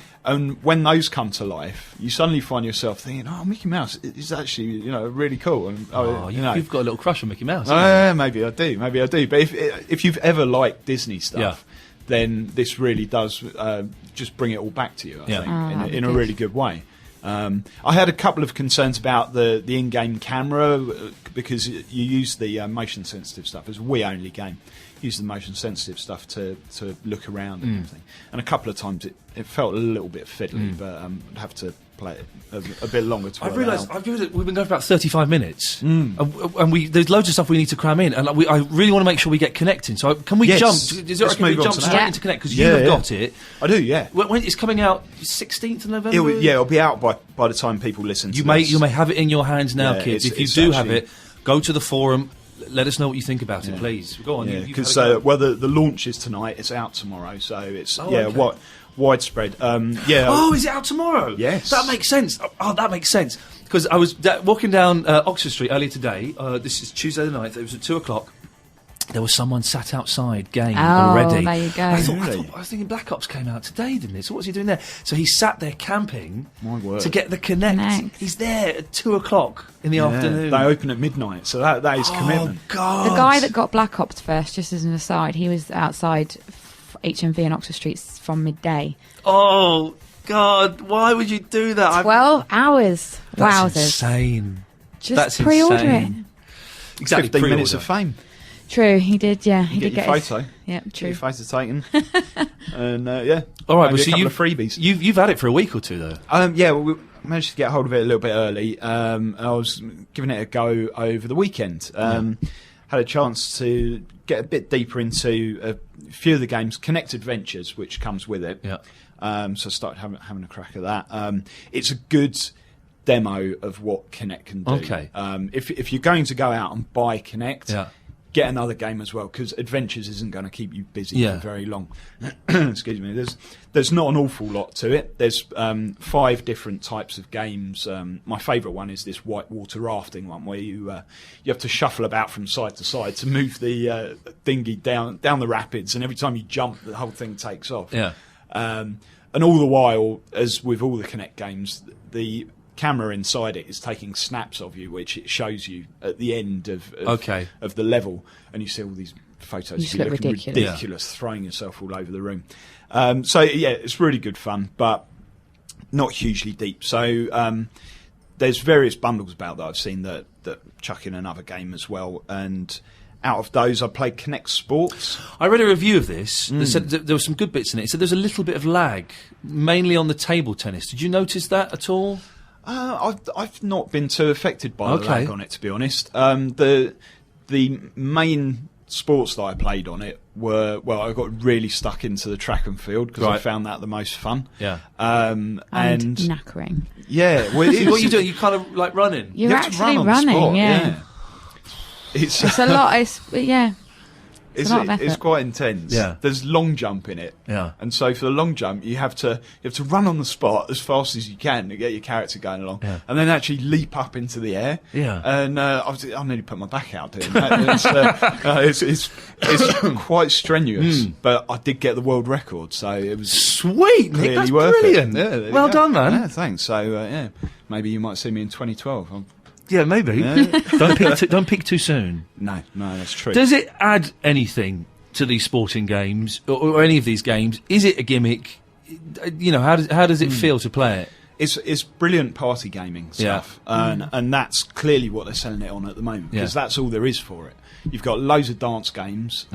when those come to life, you suddenly find yourself thinking, "Oh, Mickey Mouse is actually really cool." And You've got a little crush on Mickey Mouse. maybe I do. But if you've ever liked Disney stuff, then this really does just bring it all back to you. I think in a really good way. I had a couple of concerns about the in-game camera because you use the motion-sensitive stuff. It's a Wii-only game. Use the motion-sensitive stuff to look around and everything. And a couple of times it felt a little bit fiddly, but I'd have to play it a bit longer to I've realised we've been going for about 35 minutes, and there's loads of stuff we need to cram in, and I really want to make sure we get connecting. So can we jump? Is it okay if we jump straight into Connect because you've got it? I do, yeah. When it's coming out, 16th of November. It'll be out by the time people listen. You may have it in your hands now, kids. If you do have it, go to the forum. Let us know what you think about it, please. Go on. Because the launch is tonight. It's out tomorrow, so it's widespread. Oh, is it out tomorrow? Yes. That makes sense. Oh, that makes sense. Because I was walking down Oxford Street earlier today. This is Tuesday the 9th. It was at 2:00. There was someone sat outside game already. There you go. I was thinking Black Ops came out today, didn't it? So what's he doing there? So he sat there camping to get the Connect. He's there at 2:00 in the afternoon. They open at midnight, so that is commitment. God. The guy that got Black Ops first, just as an aside, he was outside HMV and Oxford Streets from midday. Oh, God, why would you do that? 12 hours. That's Wowzers. insane. Just pre-order insane. it. Exactly, 15 minutes of fame. True, he did, yeah. He Get did your get photo. Yep, Get true. your photo taken. And, All right, maybe so a couple of freebies. You've had it for a week or two, though. We managed to get hold of it a little bit early. I was giving it a go over the weekend. Had a chance to get a bit deeper into a few of the games, Connect Adventures, which comes with it. Yeah. So I started having a crack at that. It's a good demo of what Connect can do. Okay. If you're going to go out and buy Connect, get another game as well, because Adventures isn't going to keep you busy for very long. Excuse me. There's not an awful lot to it. There's 5 different types of games. My favourite one is this whitewater rafting one, where you have to shuffle about from side to side to move the dinghy down the rapids, and every time you jump, the whole thing takes off. Yeah. And all the while, as with all the Connect games, the camera inside it is taking snaps of you, which it shows you at the end of the level, and you see all these photos of you looking ridiculous, throwing yourself all over the room. It's really good fun, but not hugely deep. So there's various bundles about that I've seen that chuck in another game as well, and out of those I played Connect Sports. I read a review of this that said that there were some good bits in it. It said there's a little bit of lag, mainly on the table tennis. Did you notice that at all? I've not been too affected by the lag on it, to be honest. The main sports that I played on it I got really stuck into the track and field because I found that the most fun. Yeah. And knackering. Yeah. Well, what are you doing? You kind of like running. You're actually running, yeah. It's a lot. It's a lot of effort. It's quite intense. Yeah. There's long jump in it. Yeah. And so for the long jump, you have to run on the spot as fast as you can to get your character going along, and then actually leap up into the air. Yeah. And I nearly put my back out doing that. It's quite strenuous, but I did get the world record, so it was sweet. Nick, that's worth brilliant. It. Well done, man. Yeah, thanks. So maybe you might see me in 2012. Yeah, maybe. Yeah. Don't peak too soon. No, that's true. Does it add anything to these sporting games or any of these games? Is it a gimmick? How does it feel to play it? It's brilliant party gaming stuff, and that's clearly what they're selling it on at the moment, because that's all there is for it. You've got loads of dance games,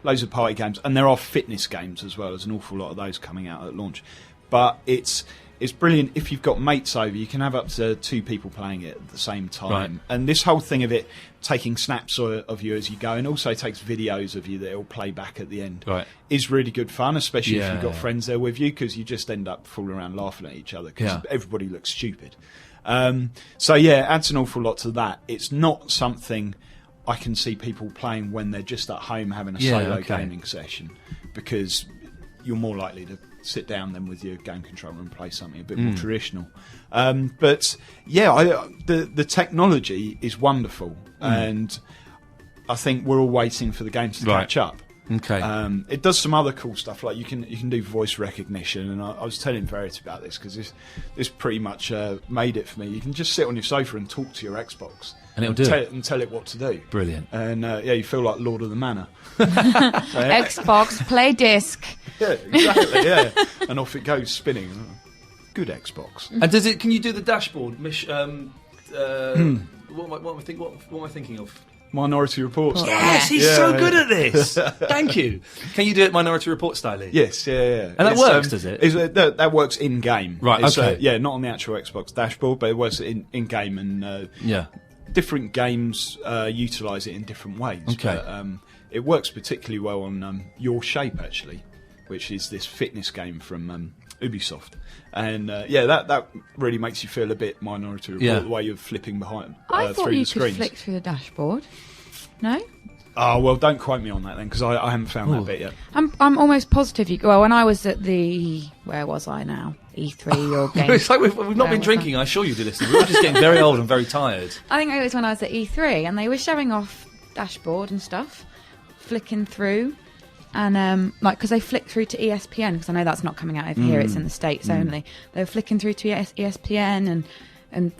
loads of party games, and there are fitness games as well. There's an awful lot of those coming out at launch, but it's brilliant if you've got mates over. You can have up to 2 people playing it at the same time. Right. And this whole thing of it taking snaps of you as you go, and also takes videos of you that it'll play back at the end, is really good fun, especially if you've got friends there with you, because you just end up fooling around laughing at each other because everybody looks stupid. It adds an awful lot to that. It's not something I can see people playing when they're just at home having a solo gaming session, because you're more likely to sit down then with your game controller and play something a bit more traditional. The technology is wonderful, and I think we're all waiting for the games to catch up. Okay. It does some other cool stuff, like you can do voice recognition, and I was telling Verity about this because this pretty much made it for me. You can just sit on your sofa and talk to your Xbox, and it'll do it and tell it what to do. Brilliant. And you feel like Lord of the Manor. Xbox play disc. Yeah, exactly. Yeah, and off it goes spinning. good Xbox. And does it? Can you do the dashboard? What am I thinking of? Minority Report style. Yes, he's so good at this. Thank you. Can you do it Minority Report style? Yes, yeah. And that works, does it? That works in game. Right. Okay. Not on the actual Xbox dashboard, but it works in game, and different games utilise it in different ways. Okay. But, it works particularly well on Your Shape, actually, which is this fitness game from Ubisoft. And that really makes you feel a bit Minority Report, the way you're flipping behind I thought through you the screens. could flick through the dashboard. No? Oh, well, don't quote me on that then, because I haven't found that bit yet. I'm almost positive you... Well, when I was at the... Where was I now? E3 or Game... It's like we've not been drinking, I assure you, dear listener. We're just getting very old and very tired. I think it was when I was at E3, and they were showing off dashboard and stuff, flicking through... And because they flick through to ESPN, because I know that's not coming out over here; it's in the States only. They were flicking through to ESPN and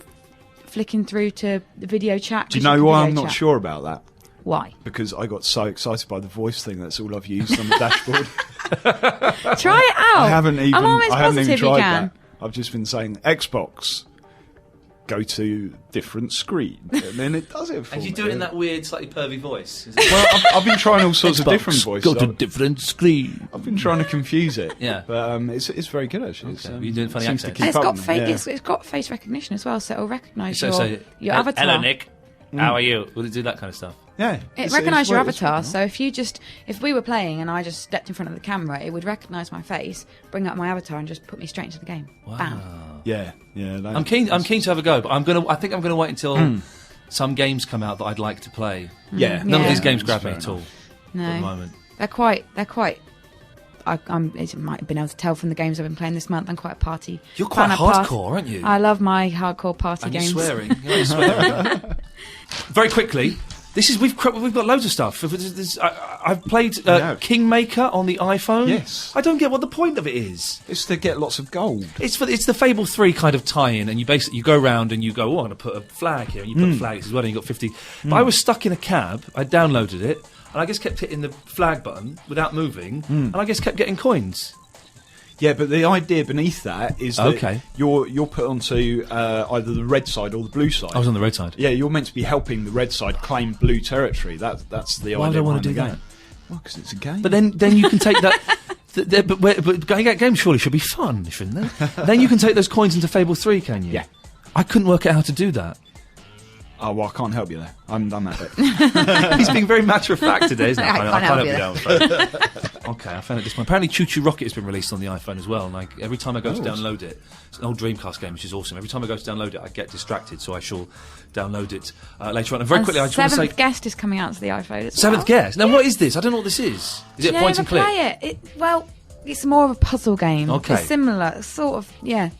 flicking through to the video chat. Do you know why I'm not sure about that? Why? Because I got so excited by the voice thing. That's all I've used on the dashboard. Try it out. I haven't even positive tried you can. that. I've just been saying Xbox. Go to different screen, and then it does it for me. And you do it in that weird, slightly pervy voice. Well, I've been trying all sorts of different voices. Go to different screen. I've been trying to confuse it. Yeah. But it's very good, actually. Okay. You're doing funny seems to accents. keep And up with me, it's got face recognition as well, so it'll recognise your Hello, avatar. Nick. How are you? Will it do that kind of stuff? Yeah. It recognised your avatar, so if we were playing and I just stepped in front of the camera, it would recognise my face, bring up my avatar, and just put me straight into the game. Wow. Bam. Yeah. I'm keen to have a go, but I think I'm gonna wait until some games come out that I'd like to play. Yeah. None of these games That's grab me fair at all No. at the moment. They're quite. As you might have been able to tell from the games I've been playing this month, I'm quite a party. You're quite fan of hardcore, aren't you? I love my hardcore party And games. you're swearing. You're swearing. Very quickly. We've got loads of stuff. I've played Kingmaker on the iPhone. Yes. I don't get what the point of it is. It's to get lots of gold. It's the Fable 3 kind of tie-in, and you go around and you go, I'm going to put a flag here, and you put flags as well, and you got 50. But I was stuck in a cab. I downloaded it, and I just kept hitting the flag button without moving, and I just kept getting coins. Yeah, but the idea beneath that is that you're put onto either the red side or the blue side. I was on the red side. Yeah, you're meant to be helping the red side claim blue territory. That's the idea. Why would I want to do behind the that? game. Well, because it's a game. But then you can take that. But going at games surely should be fun, shouldn't they? Then you can take those coins into Fable 3, can you? Yeah. I couldn't work out how to do that. Oh, well, I can't help you there. I haven't done that bit. He's being very matter of fact today, isn't he? I can't help you I'm afraid. Okay, I found it this one. Apparently Choo Choo Rocket has been released on the iPhone as well, and every time I go to download it, it's an old Dreamcast game, which is awesome. Every time I go to download it, I get distracted, so I shall download it later on. And very quickly, I just want to say... Seventh Guest is coming out to the iPhone as well. Seventh Guest? Now, what is this? I don't know what this is. Is it point and click? Play it. It's more of a puzzle game. Okay. It's similar, sort of, I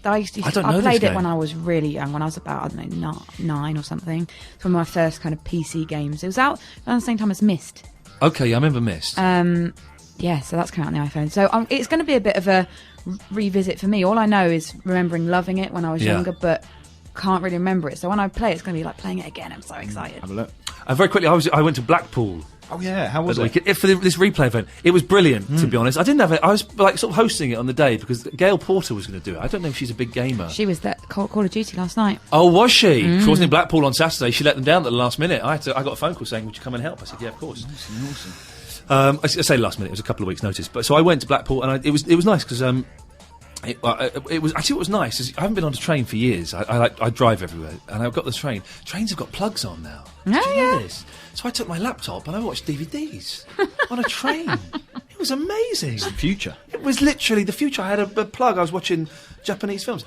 played it when I was really young, when I was about, 9 or something. It's one of my first kind of PC games. It was out around the same time as Myst. Okay, yeah, I remember Myst. So that's coming out on the iPhone. So it's going to be a bit of a revisit for me. All I know is remembering loving it when I was younger, but can't really remember it. So when I play it, it's going to be like playing it again. I'm so excited. Have a look. Very quickly, I went to Blackpool. Oh yeah, how was it? For this replay event, it was brilliant. To be honest, I didn't have it. I was sort of hosting it on the day because Gail Porter was going to do it. I don't know if she's a big gamer. She was at Call of Duty last night. Oh, was she? She wasn't in Blackpool on Saturday. She let them down at the last minute. I got a phone call saying, "Would you come and help?" I said, "Yeah, of course." Awesome. I say last minute. It was a couple of weeks' notice, but so I went to Blackpool, and it was nice because it was actually what was nice is I haven't been on a train for years. I drive everywhere, and I've got this train. Trains have got plugs on now. Did you know this? So I took my laptop and I watched DVDs on a train. It was amazing. It's the future. It was literally the future. I had a plug. I was watching Japanese films.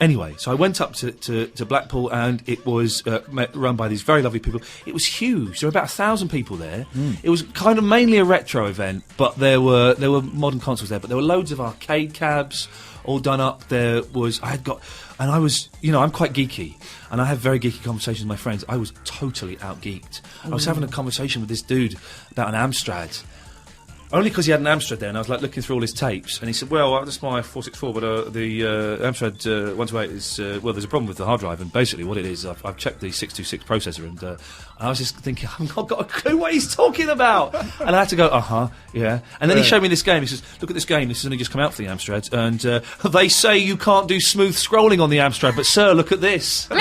Anyway, so I went up to Blackpool, and it was run by these very lovely people. It was huge. There were about 1,000 people there. It was kind of mainly a retro event, but there were modern consoles there. But there were loads of arcade cabs all done up. I was, I'm quite geeky, and I have very geeky conversations with my friends. I was totally out-geeked. I was having a conversation with this dude about an Amstrad. Only because he had an Amstrad there, and I was like looking through all his tapes, and he said, "Well, that's my 464, but the Amstrad 128 is well, there's a problem with the hard drive, and basically what it is, I've checked the 626 processor, and I was just thinking, I've not got a clue what he's talking about, and I had to go, yeah, and then he showed me this game. He says, "Look at this game. This has only just come out for the Amstrad, and they say you can't do smooth scrolling on the Amstrad, but sir, look at this." And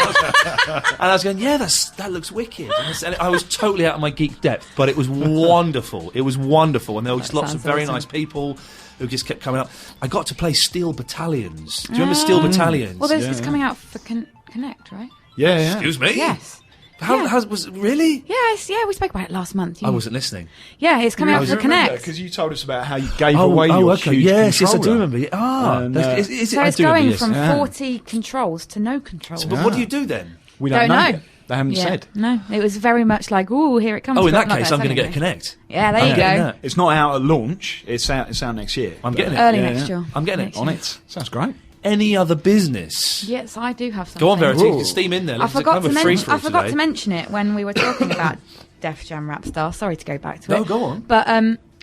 I was going, "Yeah, that looks wicked," and I was totally out of my geek depth, but it was wonderful. It was wonderful, and there was lots of very nice people who just kept coming up. I got to play Steel Battalions. Do you remember Steel Battalions? Well, it's coming out for Connect, right? Yeah. Excuse me? Yes. How was it really? Yes, we spoke about it last month. I wasn't listening. Yeah, it's coming out for Connect. Because you told us about how you gave away your huge yes, I do controller. remember. So it's going from 40 controls to no controls. But what do you do then? We don't know. know. They haven't said. No, it was very much like, ooh, here it comes. Oh, in that case, I'm going to get a Connect. Yeah, there you go. It's not out at launch. It's out next year. I'm getting it. Early next year. I'm getting it. On it. Sounds great. Any other business? Yes, I do have something. Go on, Verity. You can steam in there. I forgot to to mention it when we were talking about Def Jam Rapstar. Sorry to go back to it. No, go on. But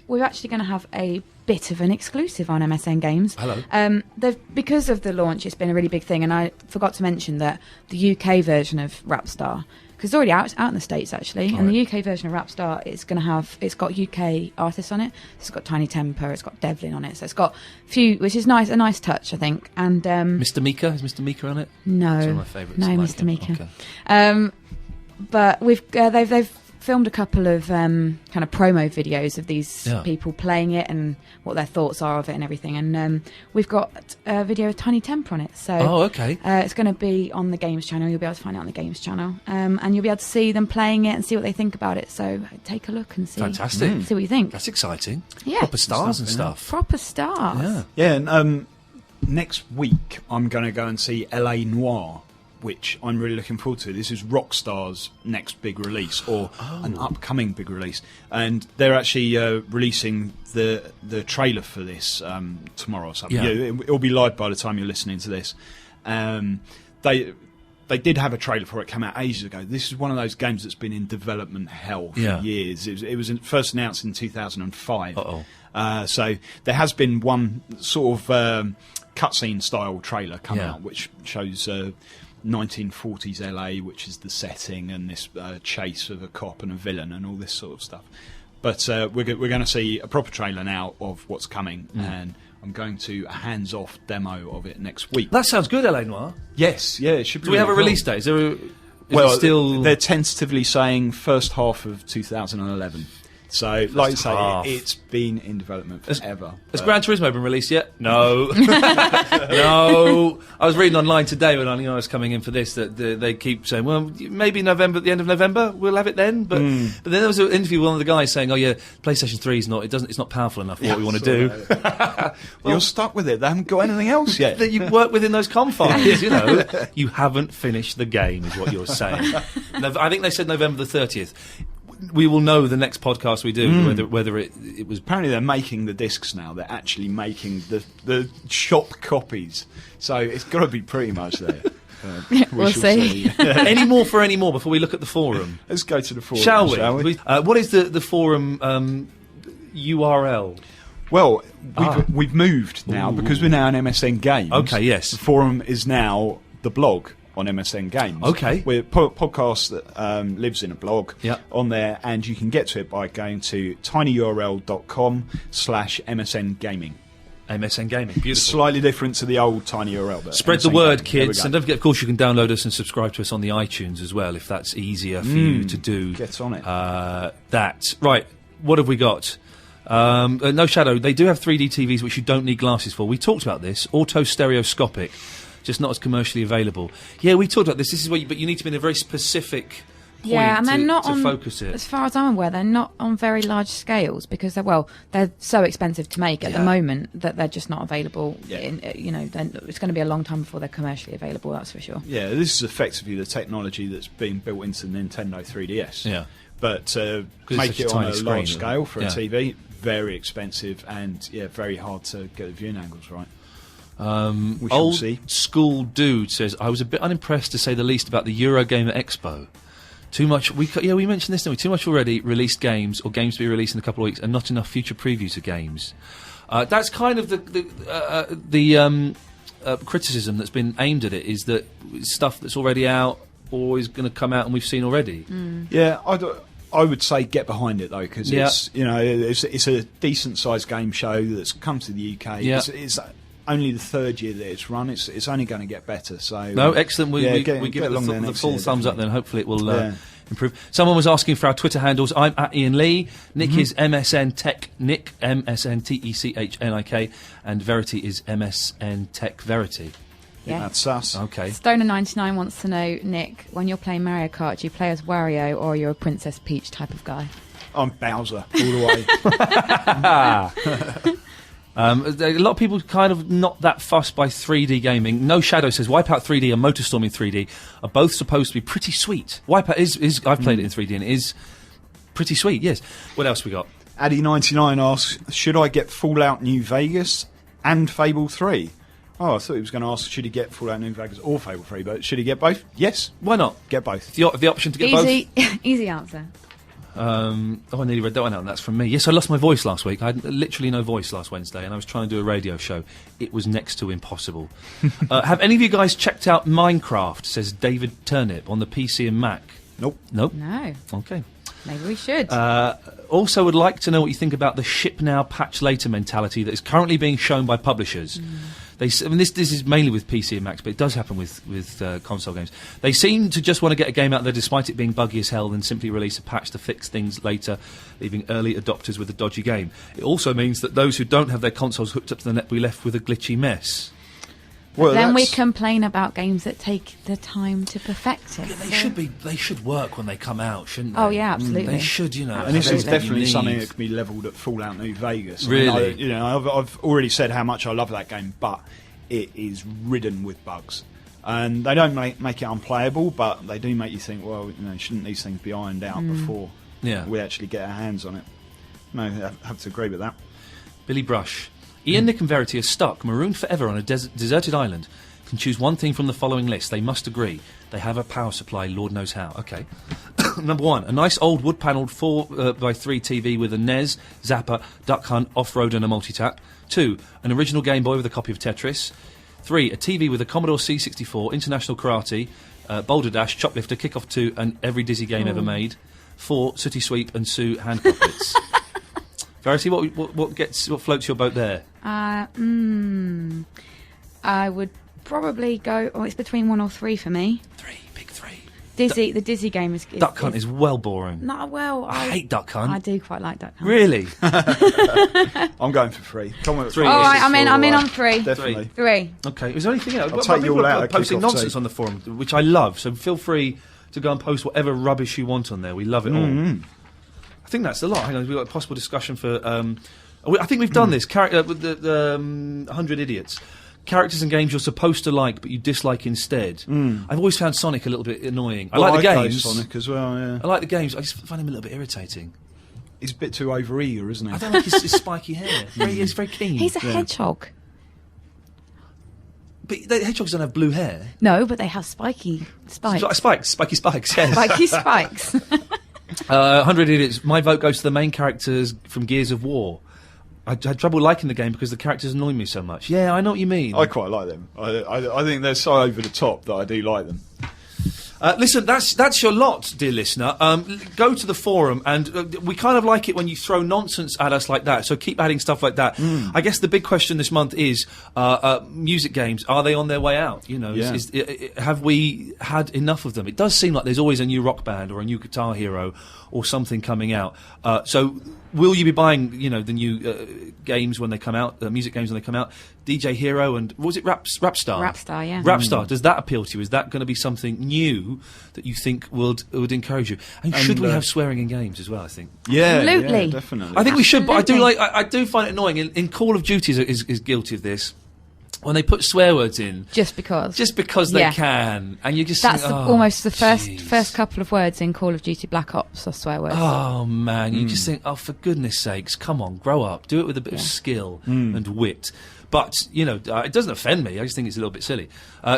we're actually going to have a bit of an exclusive on MSN Games. Hello. Because of the launch, it's been a really big thing, and I forgot to mention that the UK version of Rapstar, because it's already out in the States actually, and the UK version of Rapstar is going to have, it's got UK artists on it. It's got Tiny Temper, it's got Devlin on it, so it's got a few, which is nice, a nice touch, I think. And Mr. Mika, is Mr. Mika on it? No, it's one of my favourites. No, like Mr. Mika. Okay. But they've filmed a couple of kind of promo videos of these people playing it and what their thoughts are of it and everything. And we've got a video of Tiny Temper on it. So it's going to be on the Games channel. You'll be able to find it on the Games channel. And you'll be able to see them playing it and see what they think about it. So take a look and see. Fantastic. See what you think. That's exciting. Yeah. Proper stars and stuff. Proper stars. Yeah, and next week I'm going to go and see LA Noire, which I'm really looking forward to. This is Rockstar's next big release, or an upcoming big release, and they're actually releasing the trailer for this tomorrow or something. Yeah, it'll be live by the time you're listening to this. They did have a trailer for it, came out ages ago. This is one of those games that's been in development hell for years. It was first announced in 2005. So there has been one sort of cutscene style trailer come out, which shows 1940s LA, which is the setting, and this chase of a cop and a villain and all this sort of stuff. But we're going to see a proper trailer now of what's coming, and I'm going to a hands-off demo of it next week. That sounds good, LA Noire. Yes, yeah, it should be. Do we have a release date? Is there they're tentatively saying first half of 2011. So, like I say, it's been in development forever. Has Gran Turismo been released yet? No. No. I was reading online today when I knew I was coming in for this that they keep saying, well, maybe November, at the end of November, we'll have it then. But then there was an interview with one of the guys saying, PlayStation 3 is it's not powerful enough for what we want to do. Well, you're stuck with it. They haven't got anything else yet. That you work within those confines, You haven't finished the game, is what you're saying. I think they said November the 30th. We will know the next podcast we do whether it was. Apparently they're making the discs now. They're actually making the shop copies, so it's got to be pretty much there. We'll see. Any more before we look at the forum? Let's go to the forum. Shall we? What is the forum URL? Well, we've moved now because we're now an MSN Games. Okay, yes. The forum is now the blog on MSN Games. Okay. We're a podcast that lives in a blog on there, and you can get to it by going to tinyurl.com/MSN Gaming. MSN Gaming, beautiful. Slightly different to the old TinyURL. But spread MSN the word, Gaming. kids, and don't forget, of course, you can download us and subscribe to us on the iTunes as well, if that's easier for you to do. Get on it. Right, what have we got? No Shadow, they do have 3D TVs which you don't need glasses for. We talked about this, auto-stereoscopic, just not as commercially available. Yeah, we talked about this. This is what, but you need to be in a very specific point and they're not to on, focus it. As far as I'm aware, they're not on very large scales because they're so expensive to make at the moment that they're just not available. It's going to be a long time before they're commercially available. That's for sure. Yeah, this is effectively the technology that's being built into the Nintendo 3DS. Yeah, but make it on a large scale for a TV, very expensive and very hard to get the viewing angles right. Old school dude says, I was a bit unimpressed to say the least about the Eurogamer Expo. Too much. We mentioned this, didn't we? Too much already released games or games to be released in a couple of weeks, and not enough future previews of games. That's kind of the criticism that's been aimed at it, is that stuff that's already out or is going to come out and we've seen already. Yeah, I would say get behind it though, because it's it's a decent sized game show that's come to the UK. Yeah. It's only the third year that it's run. It's only going to get better. So no, excellent. We give it the full thumbs up. Then hopefully it will improve. Someone was asking for our Twitter handles. I'm at Iain Lee. Nick is MSN Tech Nick, MSNTECHNIK, and Verity is MSN Tech Verity. Yeah. That's us. Okay. Stoner99 wants to know, Nick, when you're playing Mario Kart, do you play as Wario or you're a Princess Peach type of guy? I'm Bowser all the way. A lot of people kind of not that fussed by 3D gaming. No Shadow says Wipeout 3D and MotorStorm in 3D are both supposed to be pretty sweet. Wipeout is I've played it in 3D and it is pretty sweet, yes. What else we got? Addy99 asks, should I get Fallout New Vegas and Fable 3? Oh, I thought he was going to ask, should he get Fallout New Vegas or Fable 3, but should he get both? Yes. Why not? Get both. The option to get both? Easy answer. I nearly read that one out, and that's from me. Yes, I lost my voice last week. I had literally no voice last Wednesday, and I was trying to do a radio show. It was next to impossible. Have any of you guys checked out Minecraft, says David Turnip, on the PC and Mac? Nope. No. Okay. Maybe we should. Also would like to know what you think about the ship now, patch later mentality that is currently being shown by publishers. This is mainly with PC and Macs, but it does happen with console games. They seem to just want to get a game out there despite it being buggy as hell, and simply release a patch to fix things later, leaving early adopters with a dodgy game. It also means that those who don't have their consoles hooked up to the net will be left with a glitchy mess. Well, then we complain about games that take the time to perfect it. Yeah, they should work when they come out, shouldn't they? Oh yeah, absolutely. They should, you know. And this is definitely something need. that can be levelled at Fallout New Vegas. Really? I've already said how much I love that game, but it is ridden with bugs. And they don't make it unplayable, but they do make you think, well, shouldn't these things be ironed out before we actually get our hands on it? No, I have to agree with that. Billy Brush. Iain, Nick and Verity are stuck, marooned forever on a deserted island. Can choose one thing from the following list. They must agree. They have a power supply, Lord knows how. Okay. Number 1, a nice old wood-panelled 4x3 TV with a NES, Zapper, Duck Hunt, Off-Road and a multi-tap. 2, an original Game Boy with a copy of Tetris. 3, a TV with a Commodore C64, International Karate, Boulder Dash, Choplifter, Kick-Off 2 and every Dizzy game ever made. 4, Sooty Sweep and Sue hand puppets. Verity, what floats your boat there? I would probably go. Oh, it's between 1 or 3 for me. 3, big 3. The Dizzy game is Duck Hunt is well boring. No, well, I hate Duck Hunt. I do quite like Duck Hunt. Really? I'm going for 3. Come on, 3. All right, I'm in on 3. Definitely. 3. Okay. Is there anything else? I'll take you all out. Posting nonsense on the forum, which I love. So feel free to go and post whatever rubbish you want on there. We love it all. I think that's a lot. Hang on, we've got a possible discussion for. I think we've done this with the 100 Idiots. Characters and games you're supposed to like, but you dislike instead. I've always found Sonic a little bit annoying. I like the games. Sonic as well. Yeah. I like the games. I just find him a little bit irritating. He's a bit too over-eager, isn't he? I don't like his spiky hair. He's very keen. He's a hedgehog. But the hedgehogs don't have blue hair. No, but they have spiky spikes. Spiky spikes. Yes. Spiky spikes. 100 Idiots. My vote goes to the main characters from Gears of War. I had trouble liking the game because the characters annoy me so much. Yeah, I know what you mean. I quite like them. I think they're so over the top that I do like them. Listen, that's your lot, dear listener. Go to the forum, and we kind of like it when you throw nonsense at us like that, so keep adding stuff like that. I guess the big question this month is, music games, are they on their way out? You know, have we had enough of them? It does seem like there's always a new rock band or a new Guitar Hero or something coming out. So will you be buying, the new games when they come out, music games when they come out? DJ Hero and, what was it, Rapstar? Rapstar, yeah. Rapstar, does that appeal to you? Is that going to be something new that you think would encourage you? And should we have swearing in games as well, I think? Yeah, absolutely. Yeah, definitely. I think we should, but I do find it annoying. In Call of Duty is guilty of this. when they put swear words in just because they can, and you just that's think, almost the jeez. first couple of words in Call of Duty Black Ops are swear words. Oh man, you just think, oh, for goodness sakes, come on, grow up, do it with a bit of skill and wit. But you know, it doesn't offend me. I just think it's a little bit silly.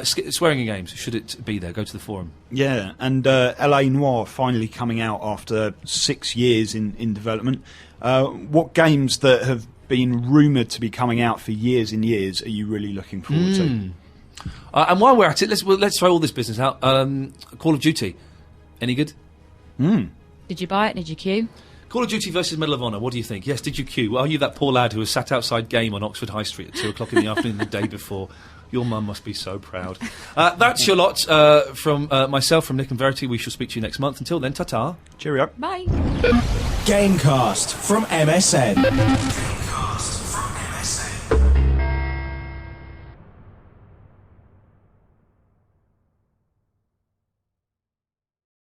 Swearing in games, should it be there? Go to the forum. Yeah, and LA Noire finally coming out after 6 years in development. What games that have been rumoured to be coming out for years and years are you really looking forward to? And while we're at it, let's throw all this business out. Call of Duty, any good? Did you buy it? Did you queue? Call of Duty versus Medal of Honor, what do you think? Yes, did you queue? Are you that poor lad who was sat outside Game on Oxford High Street at 2 o'clock in the afternoon the day before? Your mum must be so proud. That's your lot from myself, from Nick and Verity. We shall speak to you next month. Until then, ta-ta. Cheerio. Bye. Gamecast from MSN.